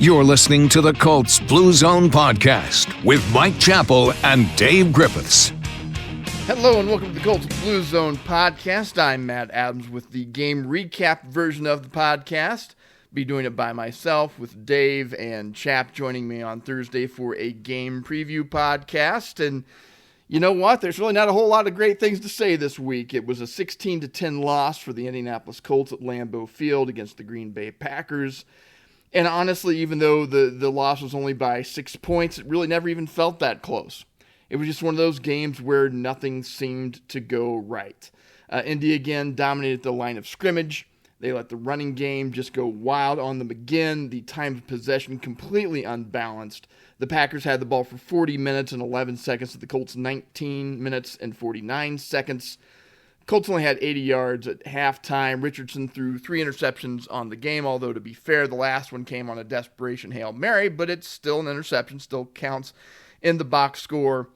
You're listening to the Colts Blue Zone Podcast with Mike Chappell and Dave Griffiths. Hello and welcome to the Colts Blue Zone Podcast. I'm Matt Adams with the game recap version of the podcast. Be doing it by myself with Dave and Chap joining me on Thursday for a game preview podcast. And you know what? There's really not a whole lot of great things to say this week. It was a 16-10 loss for the Indianapolis Colts at Lambeau Field against the Green Bay Packers. And honestly, even though the loss was only by 6 points, it really never even felt that close. It was just one of those games where nothing seemed to go right. Indy again dominated the line of scrimmage. They let the running game just go wild on them again. The time of possession completely unbalanced. The Packers had the ball for 40 minutes and 11 seconds to the Colts 19 minutes and 49 seconds. Colts only had 80 yards at halftime. Richardson threw 3 interceptions on the game, although to be fair, the last one came on a desperation Hail Mary, but it's still an interception, still counts in the box score.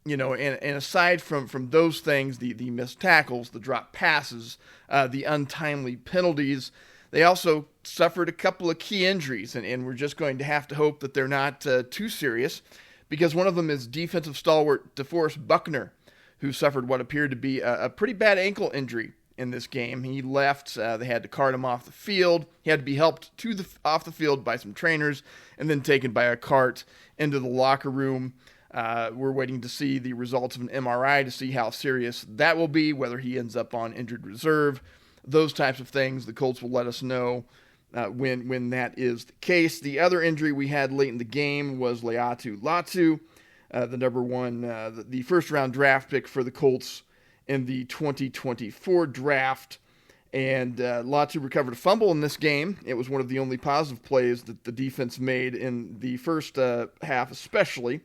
You know, and aside from those things, the missed tackles, the drop passes, the untimely penalties, they also suffered a couple of key injuries, and we're just going to have to hope that they're not too serious, because one of them is defensive stalwart DeForest Buckner, who suffered what appeared to be a pretty bad ankle injury in this game. He left. They had to cart him off the field. He had to be helped off the field by some trainers and then taken by a cart into the locker room. We're waiting to see the results of an MRI to see how serious that will be, whether he ends up on injured reserve, those types of things. The Colts will let us know when that is the case. The other injury we had late in the game was Laiatu Latu, the number one, the first-round draft pick for the Colts in the 2024 draft. And Latu recovered a fumble in this game. It was one of the only positive plays that the defense made in the first half especially.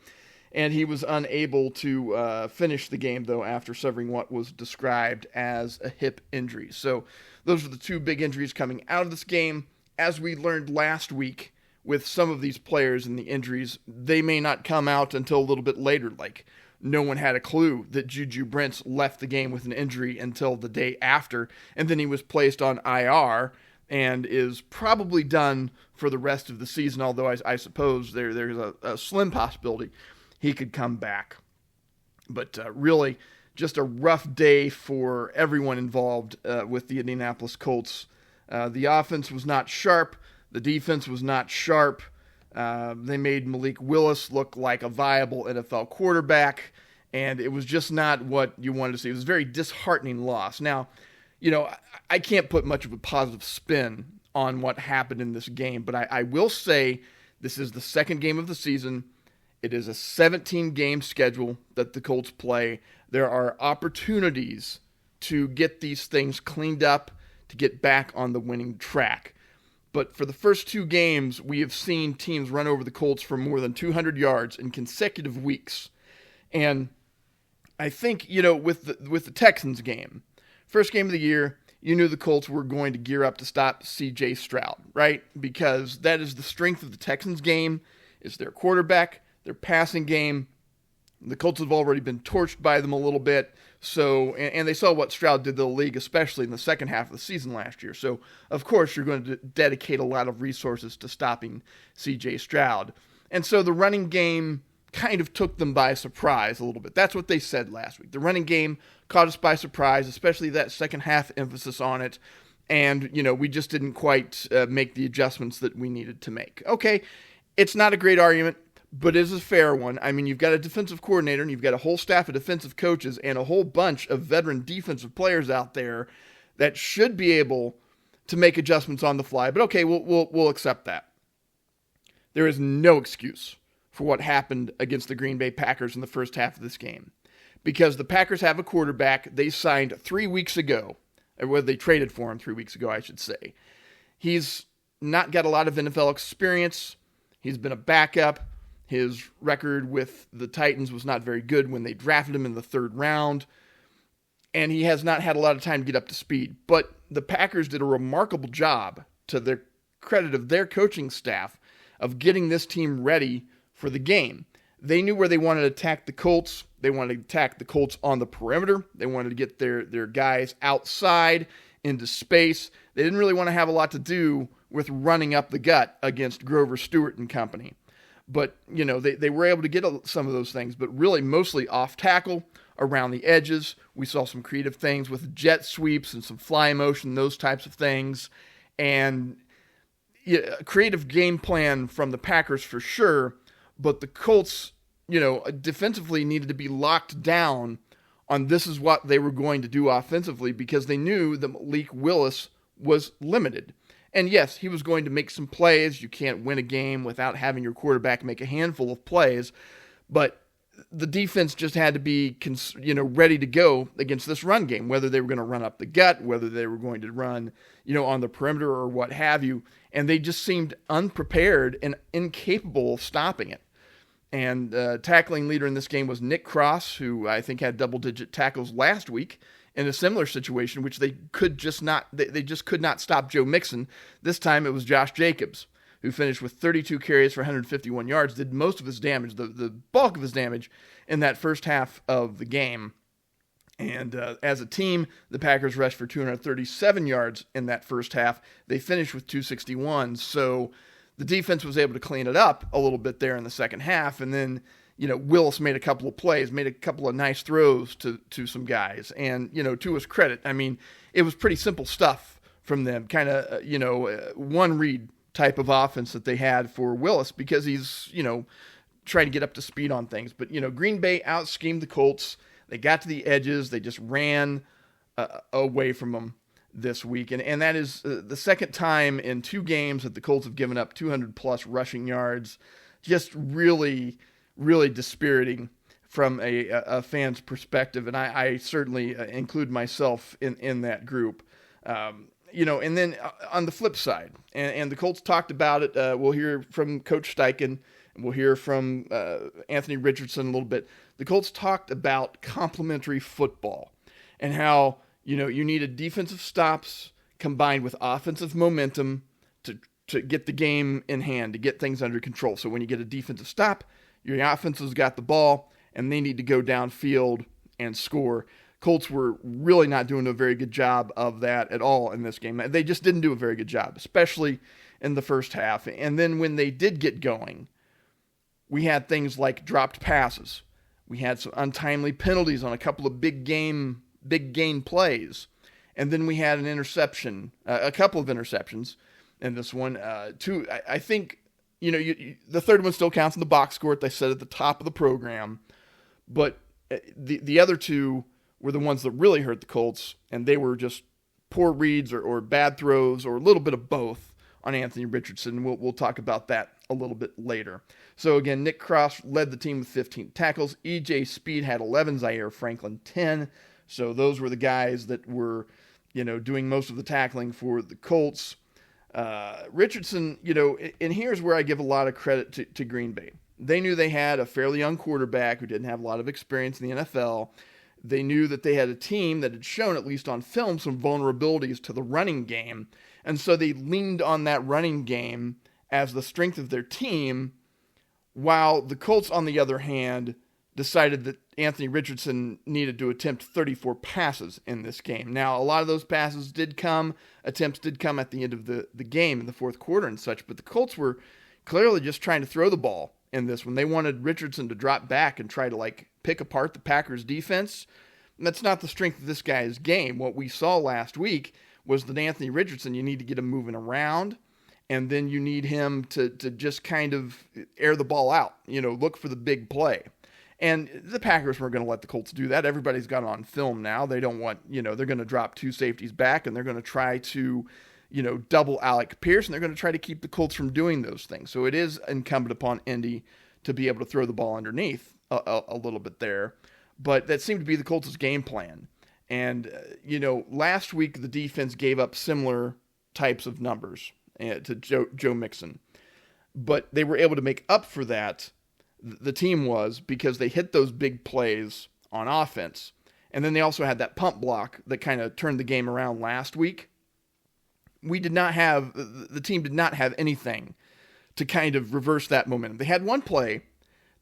And he was unable to finish the game, though, after suffering what was described as a hip injury. So those are the two big injuries coming out of this game. As we learned last week, with some of these players and the injuries, they may not come out until a little bit later. Like, no one had a clue that Juju Brents left the game with an injury until the day after, and then he was placed on IR and is probably done for the rest of the season, although I suppose there's a slim possibility he could come back. But really, just a rough day for everyone involved with the Indianapolis Colts. The offense was not sharp. The defense was not sharp. They made Malik Willis look like a viable NFL quarterback, and it was just not what you wanted to see. It was a very disheartening loss. Now, you know, I can't put much of a positive spin on what happened in this game, but I will say this is the second game of the season. It is a 17-game schedule that the Colts play. There are opportunities to get these things cleaned up, to get back on the winning track. But for the first 2 games, we have seen teams run over the Colts for more than 200 yards in consecutive weeks. And I think, you know, with the Texans game, first game of the year, you knew the Colts were going to gear up to stop C.J. Stroud, right? Because that is the strength of the Texans game, is their quarterback, their passing game. The Colts have already been torched by them a little bit. So, and they saw what Stroud did to the league, especially in the second half of the season last year. So, of course, you're going to dedicate a lot of resources to stopping C.J. Stroud. And so the running game kind of took them by surprise a little bit. That's what they said last week. The running game caught us by surprise, especially that second half emphasis on it. And, you know, we just didn't quite make the adjustments that we needed to make. Okay, it's not a great argument, but it is a fair one. I mean, you've got a defensive coordinator, and you've got a whole staff of defensive coaches and a whole bunch of veteran defensive players out there that should be able to make adjustments on the fly. But okay, we'll accept that. There is no excuse for what happened against the Green Bay Packers in the first half of this game, because the Packers have a quarterback they signed 3 weeks ago, or whether they traded for him 3 weeks ago, I should say. He's not got a lot of NFL experience. He's been a backup. His record with the Titans was not very good when they drafted him in the 3rd round, and he has not had a lot of time to get up to speed. But the Packers did a remarkable job, to the credit of their coaching staff, of getting this team ready for the game. They knew where they wanted to attack the Colts. They wanted to attack the Colts on the perimeter. They wanted to get their guys outside into space. They didn't really want to have a lot to do with running up the gut against Grover Stewart and company. But, they were able to get some of those things, but really mostly off tackle, around the edges. We saw some creative things with jet sweeps and some fly motion, those types of things. And creative game plan from the Packers for sure, but the Colts, defensively needed to be locked down on this is what they were going to do offensively because they knew that Malik Willis was limited. And yes, he was going to make some plays. You can't win a game without having your quarterback make a handful of plays, but the defense just had to be, ready to go against this run game, whether they were going to run up the gut, whether they were going to run, on the perimeter or what have you. And they just seemed unprepared and incapable of stopping it. And tackling leader in this game was Nick Cross, who I think had double-digit tackles last week in a similar situation, which they just could not stop Joe Mixon. This time it was Josh Jacobs, who finished with 32 carries for 151 yards, did most of his damage, the bulk of his damage, in that first half of the game. And as a team, the Packers rushed for 237 yards in that first half. They finished with 261, so the defense was able to clean it up a little bit there in the second half, and then, Willis made a couple of plays, made a couple of nice throws to some guys, and, to his credit, it was pretty simple stuff from them, kind of, one read type of offense that they had for Willis because he's, trying to get up to speed on things. But, Green Bay out-schemed the Colts. They got to the edges. They just ran away from them this week. And that is the second time in 2 games that the Colts have given up 200-plus rushing yards. Just really, really dispiriting from a fan's perspective. And I certainly include myself in that group. And then on the flip side, and the Colts talked about it, we'll hear from Coach Steichen, and we'll hear from Anthony Richardson a little bit. The Colts talked about complementary football and how, you needed defensive stops combined with offensive momentum to get the game in hand, to get things under control. So when you get a defensive stop, your offense has got the ball, and they need to go downfield and score. Colts were really not doing a very good job of that at all in this game. They just didn't do a very good job, especially in the first half. And then when they did get going, we had things like dropped passes. We had some untimely penalties on a couple of big game plays. And then we had an interception, a couple of interceptions in this one. Two, I think, the third one still counts in the box score, they said at the top of the program. But the other two were the ones that really hurt the Colts, and they were just poor reads or bad throws or a little bit of both on Anthony Richardson. We'll talk about that a little bit later. So again, Nick Cross led the team with 15 tackles. E.J. Speed had 11, Zaire Franklin 10. So those were the guys that were, doing most of the tackling for the Colts. Richardson, and here's where I give a lot of credit to Green Bay. They knew they had a fairly young quarterback who didn't have a lot of experience in the NFL. They knew that they had a team that had shown, at least on film, some vulnerabilities to the running game. And so they leaned on that running game as the strength of their team, while the Colts, on the other hand, decided that Anthony Richardson needed to attempt 34 passes in this game. Now, a lot of those attempts did come at the end of the game in the fourth quarter and such, but the Colts were clearly just trying to throw the ball in this one. They wanted Richardson to drop back and try to pick apart the Packers defense. And that's not the strength of this guy's game. What we saw last week was that Anthony Richardson, you need to get him moving around, and then you need him to just kind of air the ball out, look for the big play. And the Packers weren't going to let the Colts do that. Everybody's got it on film now. They don't want, they're going to drop 2 safeties back, and they're going to try to, double Alec Pierce, and they're going to try to keep the Colts from doing those things. So it is incumbent upon Indy to be able to throw the ball underneath a little bit there. But that seemed to be the Colts' game plan. And, last week the defense gave up similar types of numbers to Joe Mixon. But they were able to make up for that, the team was, because they hit those big plays on offense. And then they also had that pump block that kind of turned the game around last week. The team did not have anything to kind of reverse that momentum. They had one play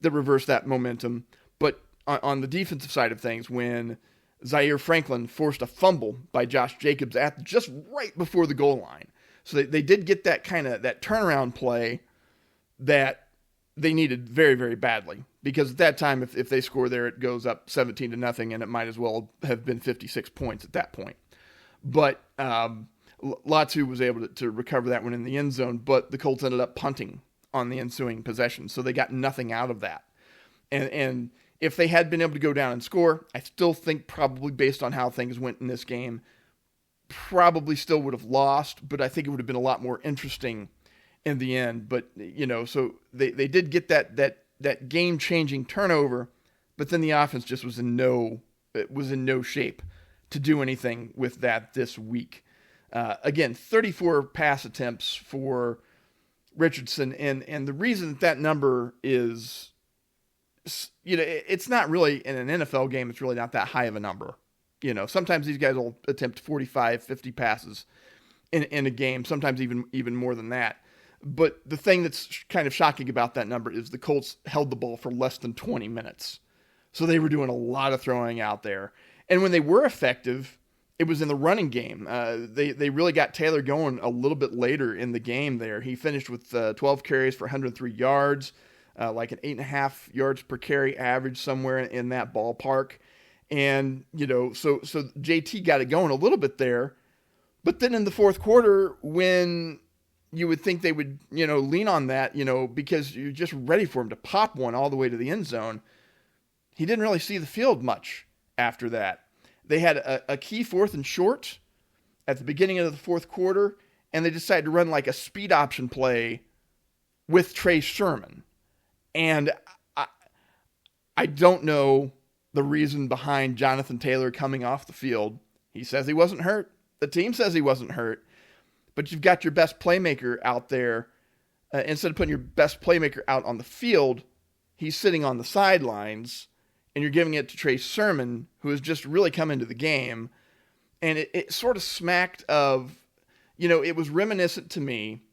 that reversed that momentum, but on the defensive side of things, when Zaire Franklin forced a fumble by Josh Jacobs at just right before the goal line. So they did get that that turnaround play that they needed very, very badly, because at that time, if they score there, it goes up 17-0, and it might as well have been 56 points at that point. But Latu was able to recover that one in the end zone, but the Colts ended up punting on the ensuing possession, so they got nothing out of that. And if they had been able to go down and score, I still think probably based on how things went in this game, probably still would have lost, but I think it would have been a lot more interesting in the end. But, so they did get that game-changing turnover, but then the offense just was in no shape to do anything with that this week. Again, 34 pass attempts for Richardson, and the reason that number is, it's not really, in an NFL game, it's really not that high of a number. Sometimes these guys will attempt 45, 50 passes in a game, sometimes even more than that. But the thing that's kind of shocking about that number is the Colts held the ball for less than 20 minutes. So they were doing a lot of throwing out there. And when they were effective, it was in the running game. They really got Taylor going a little bit later in the game there. He finished with 12 carries for 103 yards, like an 8.5 yards per carry average, somewhere in that ballpark. And, so JT got it going a little bit there. But then in the fourth quarter, when you would think they would, lean on that, because you're just ready for him to pop one all the way to the end zone, he didn't really see the field much after that. They had a key 4th and short at the beginning of the fourth quarter, and they decided to run like a speed option play with Trey Sermon. And I don't know the reason behind Jonathan Taylor coming off the field. He says he wasn't hurt. The team says he wasn't hurt. But you've got your best playmaker out there. Instead of putting your best playmaker out on the field, he's sitting on the sidelines, and you're giving it to Trey Sermon, who has just really come into the game. And it sort of smacked of, it was reminiscent to me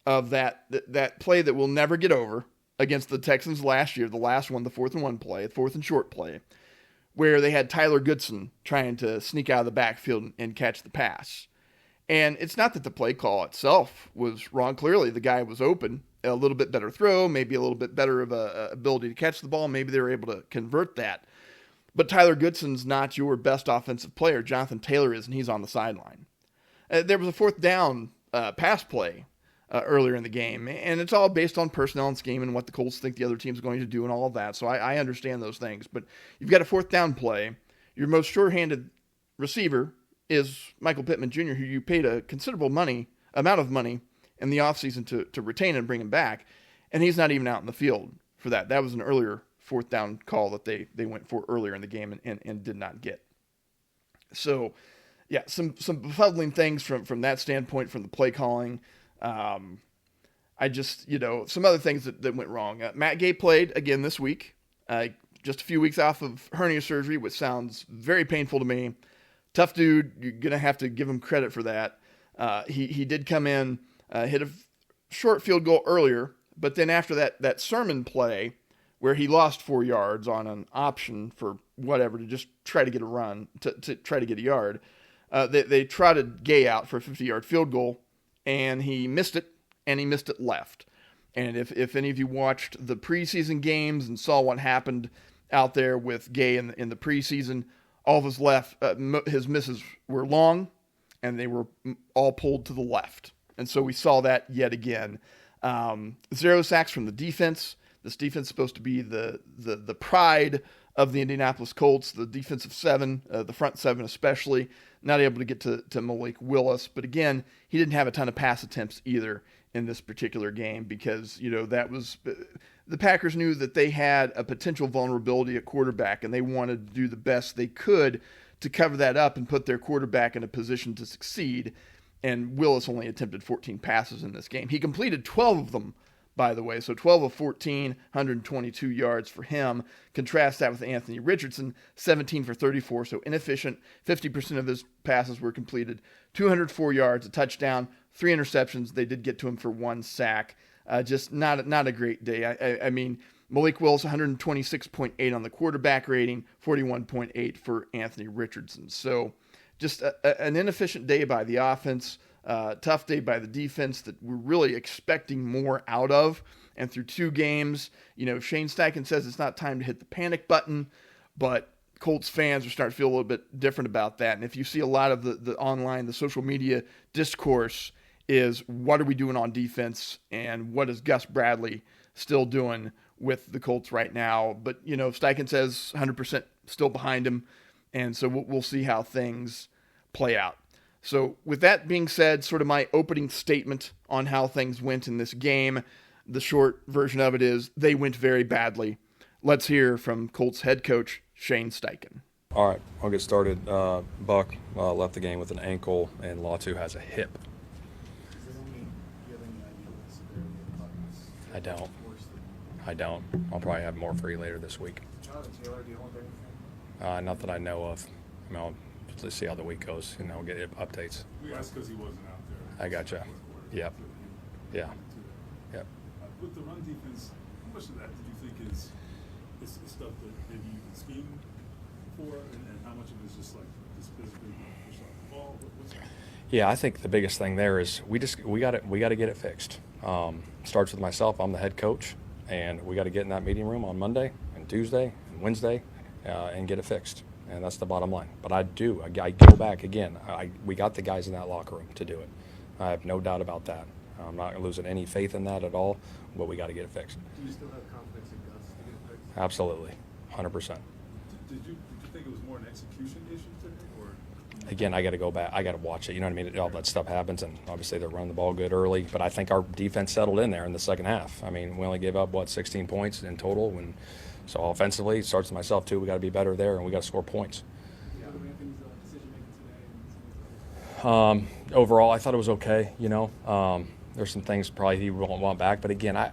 of that play that we'll never get over against the Texans last year, the last one, the 4th and 1 play, the 4th and short play, where they had Tyler Goodson trying to sneak out of the backfield and catch the pass. And it's not that the play call itself was wrong. Clearly, the guy was open, a little bit better throw, maybe a little bit better of a ability to catch the ball. Maybe they were able to convert that. But Tyler Goodson's not your best offensive player. Jonathan Taylor is, and he's on the sideline. There was a 4th down pass play earlier in the game, and it's all based on personnel and scheme and what the Colts think the other team's going to do and all of that. So I understand those things. But you've got a 4th down play. Your most sure-handed receiver is Michael Pittman Jr., who you paid a considerable amount of money in the offseason to retain and bring him back, and he's not even out in the field for that. That was an earlier 4th down call that they went for earlier in the game and did not get. So, yeah, some befuddling things from that standpoint, from the play calling. I just, some other things that went wrong. Matt Gay played again this week, just a few weeks off of hernia surgery, which sounds very painful to me. Tough dude. You're going to have to give him credit for that. He did come in, hit a short field goal earlier, but then after that Sermon play where he lost 4 yards on an option for whatever to just try to get a run, to try to get a yard, they trotted Gay out for a 50-yard field goal, and he missed it, and he missed it left. And if any of you watched the preseason games and saw what happened out there with Gay in the preseason, all of his misses were long, and they were all pulled to the left. And so we saw that yet again. 0 sacks from the defense. This defense is supposed to be the pride of the Indianapolis Colts, the defensive 7, the front 7 especially. Not able to get to Malik Willis. But again, he didn't have a ton of pass attempts either in this particular game because, that was... The Packers knew that they had a potential vulnerability at quarterback, and they wanted to do the best they could to cover that up and put their quarterback in a position to succeed. And Willis only attempted 14 passes in this game. He completed 12 of them, by the way. So 12 of 14, 122 yards for him. Contrast that with Anthony Richardson, 17 for 34, so inefficient. 50% of his passes were completed. 204 yards, a touchdown, 3 interceptions. They did get to him for 1 sack. Just not a great day. I mean, Malik Willis, 126.8 on the quarterback rating, 41.8 for Anthony Richardson. So just an inefficient day by the offense. Tough day by the defense that we're really expecting more out of. And through 2 games, Shane Steichen says it's not time to hit the panic button, but Colts fans are starting to feel a little bit different about that. And if you see a lot of the online, the social media discourse is, what are we doing on defense, and what is Gus Bradley still doing with the Colts right now? But, Steichen says 100% still behind him, and so we'll see how things play out. So with that being said, sort of my opening statement on how things went in this game, the short version of it is they went very badly. Let's hear from Colts head coach Shane Steichen. All right, I'll get started. Buck left the game with an ankle, and Latu has a hip. I don't. I'll probably have more for you later this week. Not that I know of. Let's see how the week goes, and I'll get updates. That's because he wasn't out there. I gotcha. Yep. Yeah. Yep. With the run defense, how much of that did you think is stuff that maybe you can scheme for, and how much of it is just like just physically push off the ball? Yeah, I think the biggest thing there is we got to get it fixed. Starts with myself. I'm the head coach, and we got to get in that meeting room on Monday and Tuesday and Wednesday and get it fixed. And that's the bottom line. But I go back again. We got the guys in that locker room to do it. I have no doubt about that. I'm not losing any faith in that at all, but we got to get it fixed. Do you still have confidence in Gus to get it fixed? Absolutely, 100%. Did you think it was more an execution issue today, or? Again, I got to go back. I got to watch it. You know what I mean? All that stuff happens, and obviously they run the ball good early. But I think our defense settled in there in the second half. We only gave up 16 points in total, so offensively, it starts with myself too. We got to be better there, and we got to score points. Overall, I thought it was okay. There's some things probably he won't want back, but again, I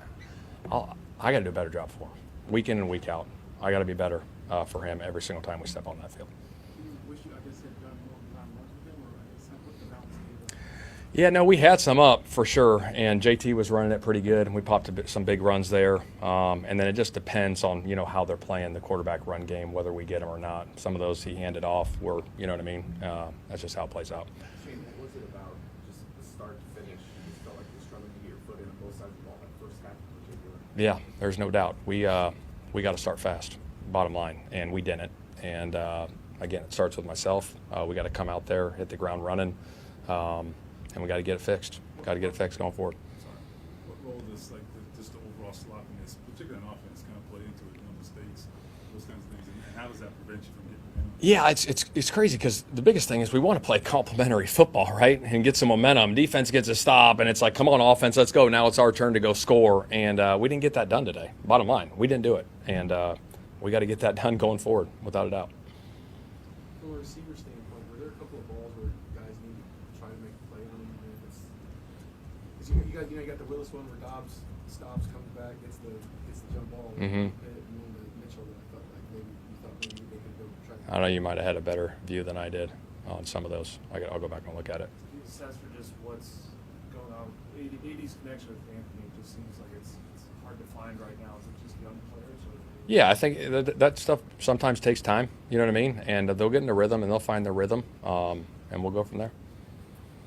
got to do a better job for him, week in and week out. I got to be better for him every single time we step on that field. Yeah, no, we had some up for sure, and JT was running it pretty good, and we popped some big runs there. And then it just depends on how they're playing the quarterback run game, whether we get them or not. Some of those he handed off were, you know what I mean. That's just how it plays out. Shane, what was it about just the start to finish? You just felt like you were struggling to get your foot in on both sides of the ball that first half in particular. Yeah, there's no doubt. We got to start fast, bottom line, and we didn't. And again, it starts with myself. We got to come out there, hit the ground running. And we got to get it fixed. Got to get it fixed going forward. What role does just the overall sloppiness, particularly on offense, kind of play into it? Mistakes, those kinds of things, and how does that prevent you from hitting the penalty? Yeah, it's crazy because the biggest thing is we want to play complementary football, right, and get some momentum. Defense gets a stop, and it's like, come on, offense, let's go. Now it's our turn to go score, and we didn't get that done today. Bottom line, we didn't do it, and we got to get that done going forward, without a doubt. From a receiver standpoint, were there a couple of balls where guys need to try to make a play on them? You got the Willis one where Dobbs stops, comes back, gets the jump ball, and then the Mitchell that I felt like maybe they could go try. I don't know, you might have had a better view than I did on some of those. I'll go back and look at it. Can you assess for just what's going on? AD's connection with Anthony just seems like it's hard to find right now. Is it just young players? Or? Yeah, I think that stuff sometimes takes time. You know what I mean? And they'll get in a rhythm, and they'll find their rhythm, and we'll go from there.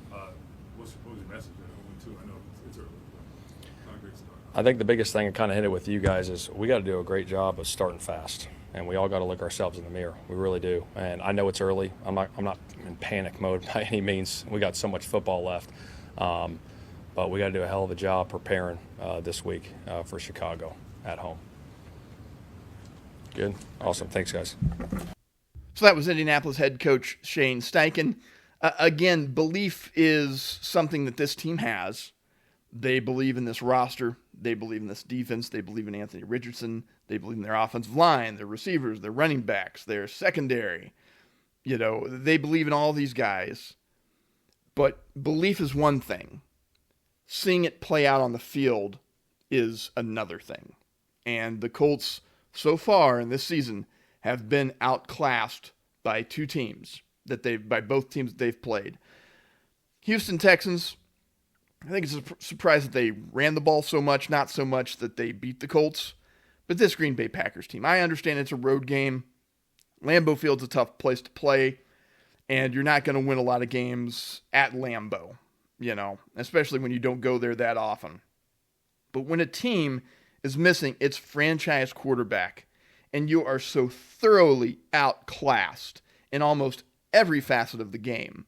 What was your message at 0-2? I know it's early, but not a great start. I think the biggest thing, and kind of hit it with you guys, is we got to do a great job of starting fast, and we all got to look ourselves in the mirror. We really do. And I know it's early. I'm not in panic mode by any means. We got so much football left, but we got to do a hell of a job preparing this week for Chicago at home. Good, awesome. Thanks, guys. So that was Indianapolis head coach Shane Steichen. Again, belief is something that this team has. They believe in this roster. They believe in this defense. They believe in Anthony Richardson. They believe in their offensive line, their receivers, their running backs, their secondary. They believe in all these guys. But belief is one thing. Seeing it play out on the field is another thing. And the Colts, so far in this season, have been outclassed by both teams that they've played. Houston Texans, I think it's a surprise that they ran the ball so much, not so much that they beat the Colts. But this Green Bay Packers team, I understand it's a road game. Lambeau Field's a tough place to play, and you're not going to win a lot of games at Lambeau. especially when you don't go there that often. But when a team is missing its franchise quarterback and you are so thoroughly outclassed in almost every facet of the game,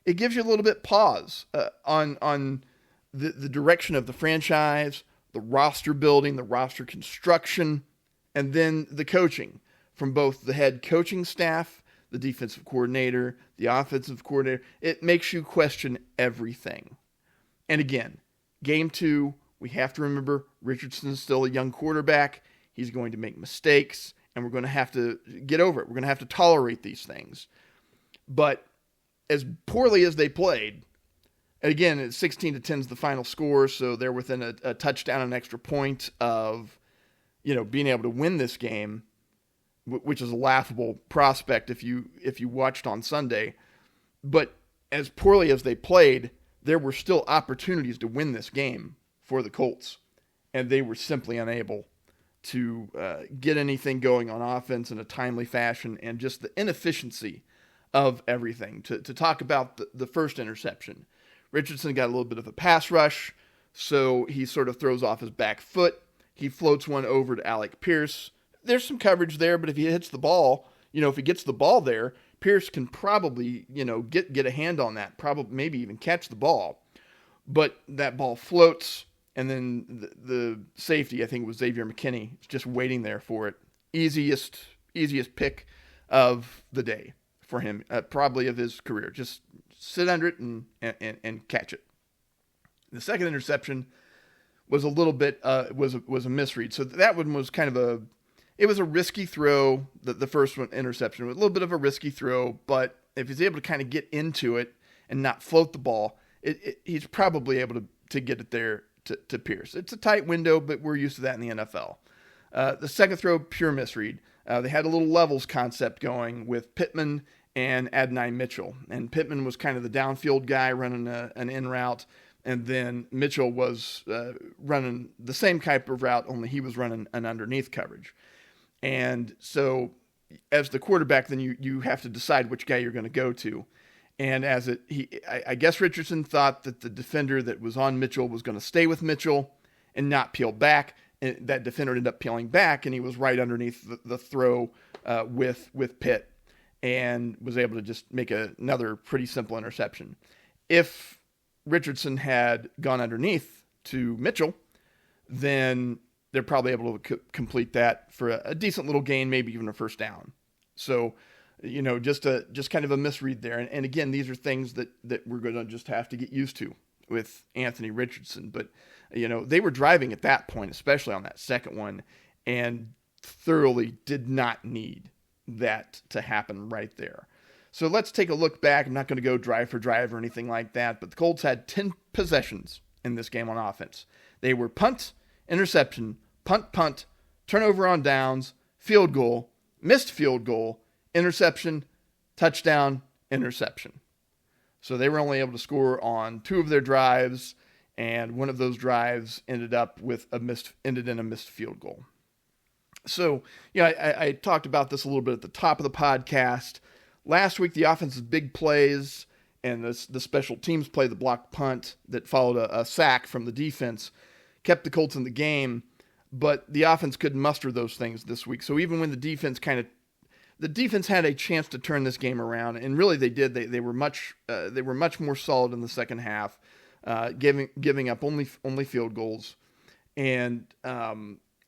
it gives you a little bit pause on the direction of the franchise, the roster building, the roster construction, and then the coaching from both the head coaching staff, the defensive coordinator, the offensive coordinator. It makes you question everything. And again, game 2, we have to remember Richardson is still a young quarterback. He's going to make mistakes, and we're going to have to get over it. We're going to have to tolerate these things. But as poorly as they played, and again, it's 16-10 is the final score, so they're within a touchdown and an extra point of, being able to win this game, which is a laughable prospect if you watched on Sunday. But as poorly as they played, there were still opportunities to win this game for the Colts, and they were simply unable to get anything going on offense in a timely fashion, and just the inefficiency of everything. To talk about the first interception, Richardson got a little bit of a pass rush, so he sort of throws off his back foot. He floats one over to Alec Pierce. There's some coverage there, but if he hits the ball, if he gets the ball there, Pierce can probably, get a hand on that, probably maybe even catch the ball. But that ball floats, and then the safety, I think it was Xavier McKinney, is just waiting there for it. Easiest pick of the day for him, probably of his career. Just sit under it and catch it. The second interception was a little bit was a misread. So that one was kind of a risky throw. The first one interception was a little bit of a risky throw, but if he's able to kind of get into it and not float the ball, he's probably able to get it there to Pierce. It's a tight window, but we're used to that in the NFL. The second throw, pure misread. They had a little levels concept going with Pittman and Adonai Mitchell. And Pittman was kind of the downfield guy running an in route, and then Mitchell was running the same type of route, only he was running an underneath coverage. And so as the quarterback, then you have to decide which guy you're going to go to. And I guess Richardson thought that the defender that was on Mitchell was going to stay with Mitchell and not peel back. And that defender ended up peeling back, and he was right underneath the throw with Pitt, and was able to just make another pretty simple interception. If Richardson had gone underneath to Mitchell, then they're probably able to complete that for a decent little gain, maybe even a first down. So, just kind of a misread there. And again, these are things that we're going to just have to get used to with Anthony Richardson. But, they were driving at that point, especially on that second one, and thoroughly did not need that to happen right there. So let's take a look back. I'm not going to go drive for drive or anything like that, but the Colts had 10 possessions in this game on offense. They were punt, interception, punt, turnover on downs, field goal, missed field goal, interception, touchdown, interception. So they were only able to score on 2 of their drives, and one of those drives ended in a missed field goal. So, I talked about this a little bit at the top of the podcast. Last week, the offense's big plays and the special teams play, the blocked punt that followed a sack from the defense, kept the Colts in the game, but the offense couldn't muster those things this week. So even when the defense had a chance to turn this game around, and really they did. They were much more solid in the second half, giving up only field goals, and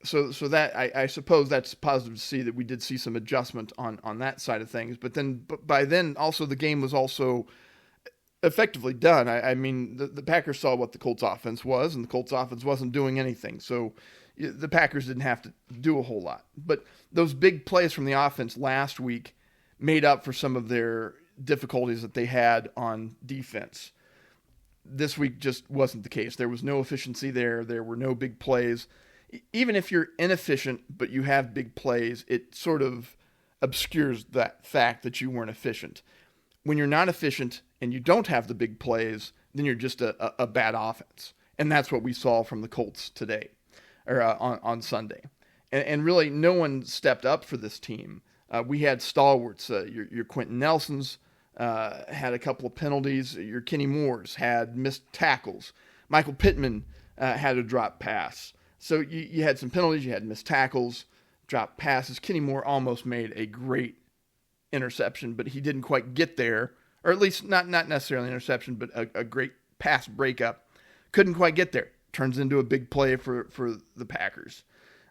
so that I suppose that's positive to see that we did see some adjustment on that side of things. But by then also the game was also effectively done. I mean the Packers saw what the Colts offense was, and the Colts offense wasn't doing anything. So the Packers didn't have to do a whole lot. But those big plays from the offense last week made up for some of their difficulties that they had on defense. This week just wasn't the case. There was no efficiency there. There were no big plays. Even if you're inefficient but you have big plays, it sort of obscures that fact that you weren't efficient. When you're not efficient and you don't have the big plays, then you're just a bad offense. And that's what we saw from the Colts today, or on Sunday. And really, no one stepped up for this team. We had stalwarts, your Quentin Nelsons, had a couple of penalties. Your Kenny Moores had missed tackles. Michael Pittman had a drop pass. So you had some penalties, you had missed tackles, drop passes. Kenny Moore almost made a great interception, but he didn't quite get there, or at least not necessarily an interception, but a great pass breakup. Couldn't quite get there. Turns into a big play for the Packers.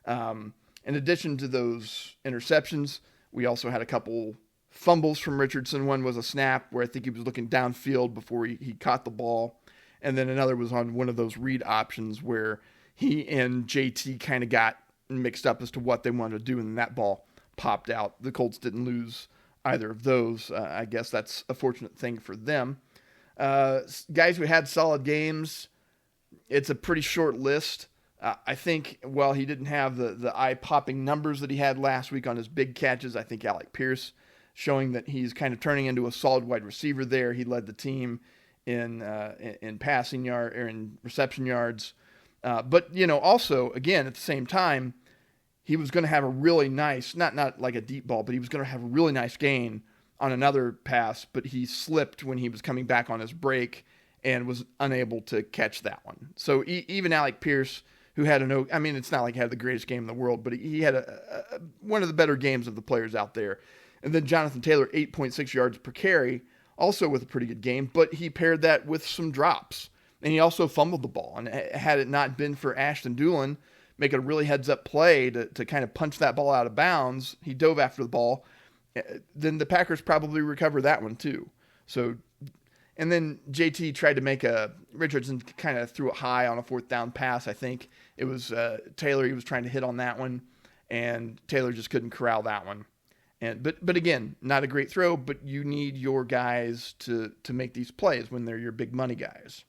In addition to those interceptions, we also had a couple fumbles from Richardson. One was a snap where I think he was looking downfield before he caught the ball. And then another was on one of those read options where he and JT kind of got mixed up as to what they wanted to do, and that ball popped out. The Colts didn't lose either of those. I guess that's a fortunate thing for them. Guys who had solid games, it's a pretty short list. I think while he didn't have the eye-popping numbers that he had last week on his big catches, I think Alec Pierce showing that he's kind of turning into a solid wide receiver there. He led the team in passing yard or in reception yards. But, also, again, at the same time, he was going to have a really nice, not like a deep ball, but he was going to have a really nice gain on another pass, but he slipped when he was coming back on his break and was unable to catch that one. So even Alec Pierce, who had it's not like he had the greatest game in the world, but he had one of the better games of the players out there. And then Jonathan Taylor, 8.6 yards per carry, also with a pretty good game, but he paired that with some drops. And he also fumbled the ball. And had it not been for Ashton Doolin making a really heads-up play to kind of punch that ball out of bounds, he dove after the ball, then the Packers probably recover that one too. So, and then JT tried to make Richardson kind of threw it high on a fourth down pass, I think. It was Taylor, he was trying to hit on that one, and Taylor just couldn't corral that one. But again, not a great throw, but you need your guys to make these plays when they're your big money guys.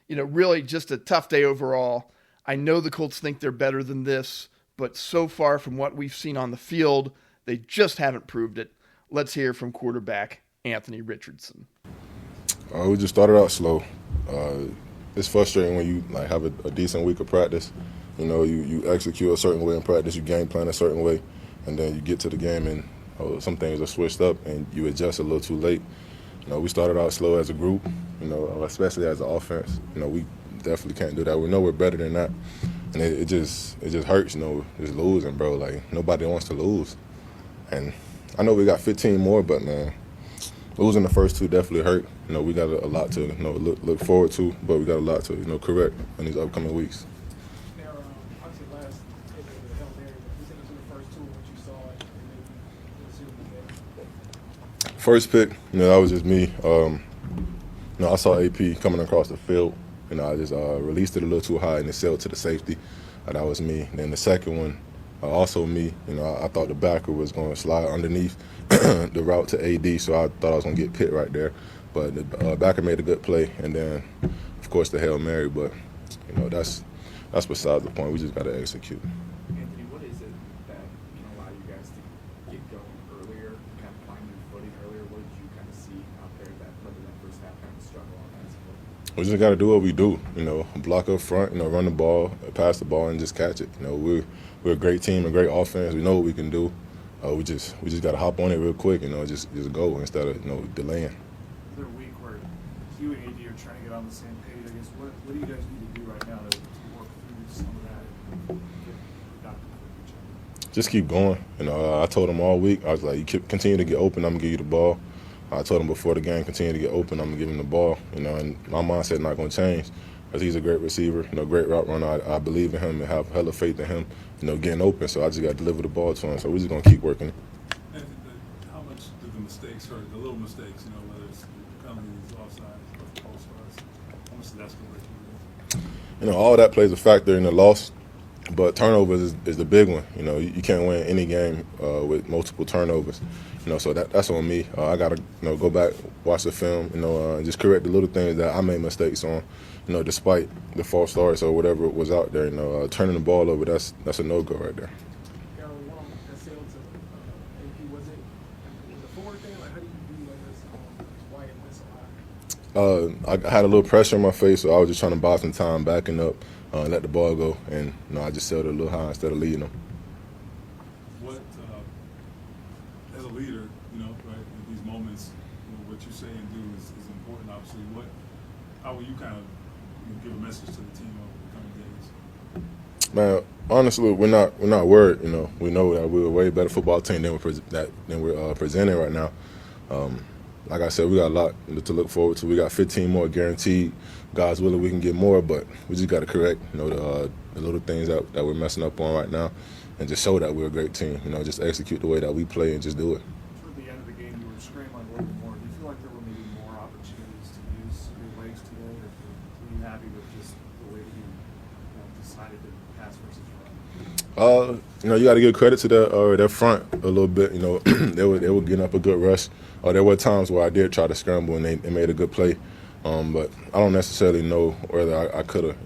Really just a tough day overall. I know the Colts think they're better than this, but so far from what we've seen on the field, they just haven't proved it. Let's hear from quarterback Anthony Richardson. We just started out slow. It's frustrating when you have a decent week of practice. You execute a certain way in practice, you game plan a certain way, and then you get to the game and some things are switched up and you adjust a little too late. We started out slow as a group, especially as an offense. We definitely can't do that. We know we're better than that. And it just hurts, just losing, bro. Like, nobody wants to lose. And I know we got 15 more, but, man, losing the first two definitely hurt. We got a lot to look forward to, but we got a lot to correct in these upcoming weeks. Now, obviously last pick of the Hail Mary, you said it was the first two, what you saw, and maybe assume that. First pick, that was just me. I saw AP coming across the field. I just released it a little too high and it sailed to the safety. That was me. Then the second one, also me. I thought the backer was going to slide underneath the route to AD, so I thought I was going to get Pitt right there. But the backer made a good play. And then, of course, the Hail Mary. But, that's beside the point. We just got to execute. Anthony, what is it that allow you guys to get going earlier, kind of find your footing earlier? What did you kind of see out there that led to that first half kind of struggle on that sport? We just got to do what we do, block up front, run the ball, pass the ball, and just catch it. We're a great team, a great offense. We know what we can do. We just got to hop on it real quick, just go instead of delaying. Is there a week where you and AD are trying to get on the same page? I guess what do you guys need to do right now to work through some of that and get back to each other? Just keep going. I told him all week. I was like, you continue to get open, I'm gonna give you the ball. I told him before the game, continue to get open, I'm going to give him the ball. And my mindset not going to change because he's a great receiver, great route runner. I believe in him and have hella faith in him, getting open. So I just got to deliver the ball to him. So we're just going to keep working. And how much do the mistakes hurt, the little mistakes, whether it's penalties, offside, false starts, how much does that still hurt you? All that plays a factor in the loss. But turnovers is the big one. You can't win any game with multiple turnovers. So that's on me. I got to go back, watch the film, and just correct the little things that I made mistakes on. Despite the false starts or whatever was out there. Turning the ball over, that's a no-go right there. Carol, one that sailed to AP, was it a forward thing? Like, how do you do this? Why it went so high? I had a little pressure on my face, so I was just trying to buy some time backing up, let the ball go, and I just sailed it a little high instead of leading them. What, as a leader, right, what you say and do is important. Obviously, how will you kind of give a message to the team over the coming days? Man, honestly, we're not worried. We know that we're a way better football team than we're presenting right now. Like I said, we got a lot to look forward to. We got 15 more guaranteed. God's willing, we can get more, but we just got to correct, the little things that we're messing up on right now, and just show that we're a great team. Just execute the way that we play and just do it. Toward the end of the game, you were scrambling a little bit more. Do you feel like there were maybe more opportunities to use your legs today, or were you happy with just the way that you decided to pass versus run? You got to give credit to their front a little bit. They were getting up a good rush. There were times where I did try to scramble and they made a good play. But I don't necessarily know whether I could have,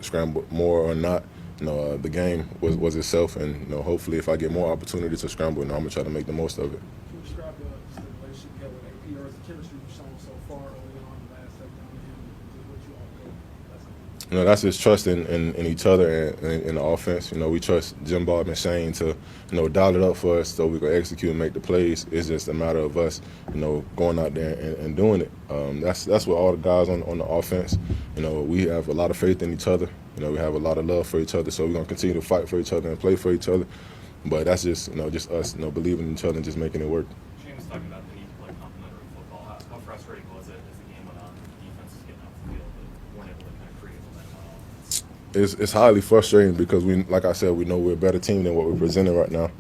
scrambled more or not. The game was itself, and hopefully, if I get more opportunity to scramble, I'm gonna try to make the most of it. Can you describe the relationship you have with AP, or the chemistry you've shown so far early on the last touchdown with him, and what you all do? That's just trust in each other and in the offense. We trust Jim Bob and Shane to, dial it up for us so we can execute and make the plays. It's just a matter of us, going out there and doing it. That's what all the guys on the offense. We have a lot of faith in each other. We have a lot of love for each other, so we're gonna continue to fight for each other and play for each other. But that's just, just us, believing in each other and just making it work. Shane was talking about the need to play complementary football. How frustrating was it as the game went on? The defense is getting off the field, but weren't able to kind of create momentum on offense. It's highly frustrating because like I said, we know we're a better team than what we're presenting right now.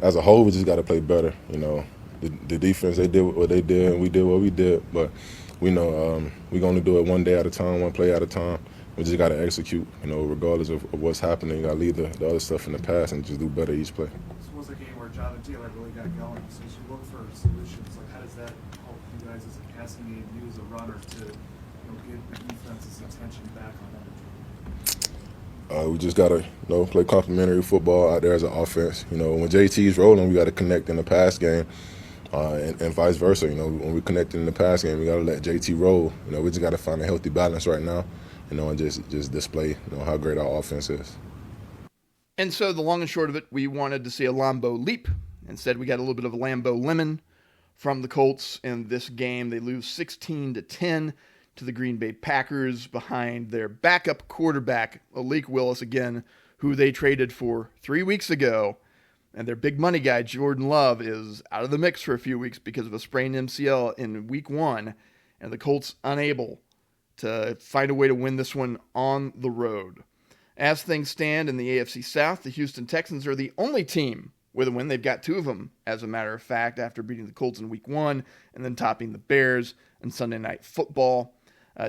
As a whole, we just got to play better. The defense, they did what they did, and we did what we did. But we know we're going to do it one day at a time, one play at a time. We just got to execute, regardless of what's happening. You got to leave the other stuff in the past and just do better each play. This was a game where Jonathan Taylor really got going. So as you look for solutions, how does that help you guys as a passing game, you as a runner, to get the defense's attention back on that? We just got to play complementary football out there as an offense. When JT's rolling, we got to connect in the pass game. And vice versa, when we connect in the pass game, we got to let JT roll. We just got to find a healthy balance right now, and just display, how great our offense is. And so the long and short of it, we wanted to see a Lambeau leap. Instead, we got a little bit of a Lambeau lemon from the Colts in this game. They lose 16-10 to the Green Bay Packers behind their backup quarterback, Malik Willis, again, who they traded for 3 weeks ago. And their big money guy, Jordan Love, is out of the mix for a few weeks because of a sprained MCL in week 1. And the Colts unable to find a way to win this one on the road. As things stand in the AFC South, the Houston Texans are the only team with a win. They've got 2 of them, as a matter of fact, after beating the Colts in week 1 and then topping the Bears in Sunday Night Football.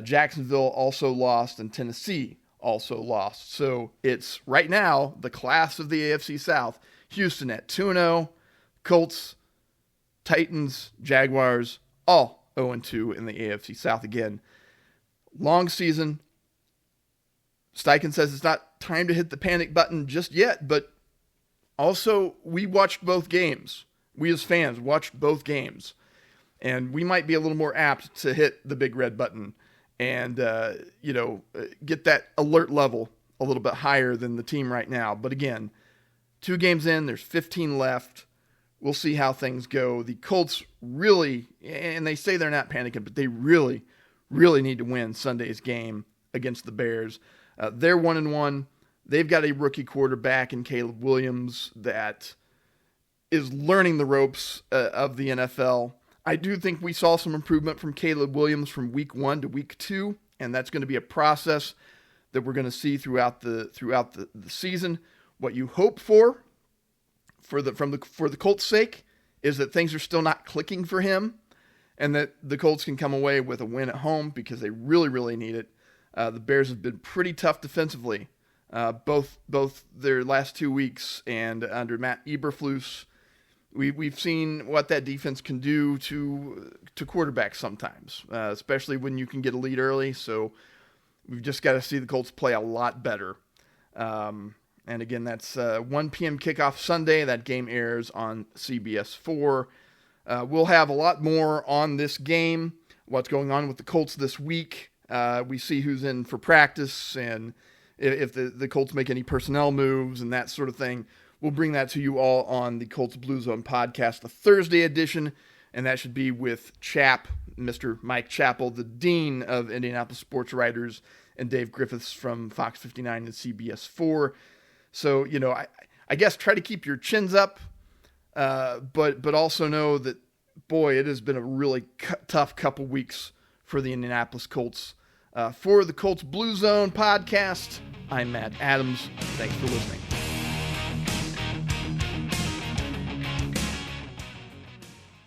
Jacksonville also lost, and Tennessee also lost. So it's right now the class of the AFC South. Houston at 2-0, Colts, Titans, Jaguars, all 0-2 in the AFC South again. Long season. Steichen says it's not time to hit the panic button just yet, but also we watched both games. We as fans watched both games, and we might be a little more apt to hit the big red button and, get that alert level a little bit higher than the team right now. But again, 2 games in, there's 15 left. We'll see how things go. The Colts really, and they say they're not panicking, but they really, really need to win Sunday's game against the Bears. They're 1-1. They've got a rookie quarterback in Caleb Williams that is learning the ropes of the NFL. I do think we saw some improvement from Caleb Williams from week 1 to week 2, and that's going to be a process that we're going to see throughout the season. What you hope for the Colts' sake is that things are still not clicking for him, and that the Colts can come away with a win at home because they really, really need it. The Bears have been pretty tough defensively, both their last 2 weeks and under Matt Eberflus. We've seen what that defense can do to quarterbacks sometimes, especially when you can get a lead early. So we've just got to see the Colts play a lot better. And again, that's 1 p.m. kickoff Sunday. That game airs on CBS 4. We'll have a lot more on this game, what's going on with the Colts this week. We see who's in for practice and if the Colts make any personnel moves and that sort of thing. We'll bring that to you all on the Colts Blue Zone podcast, the Thursday edition. and that should be with Chap, Mr. Mike Chappell, the Dean of Indianapolis Sports Writers, and Dave Griffiths from Fox 59 and CBS 4. So, I guess try to keep your chins up, but also know that, boy, it has been a really tough couple weeks for the Indianapolis Colts. For the Colts Blue Zone podcast, I'm Matt Adams. Thanks for listening.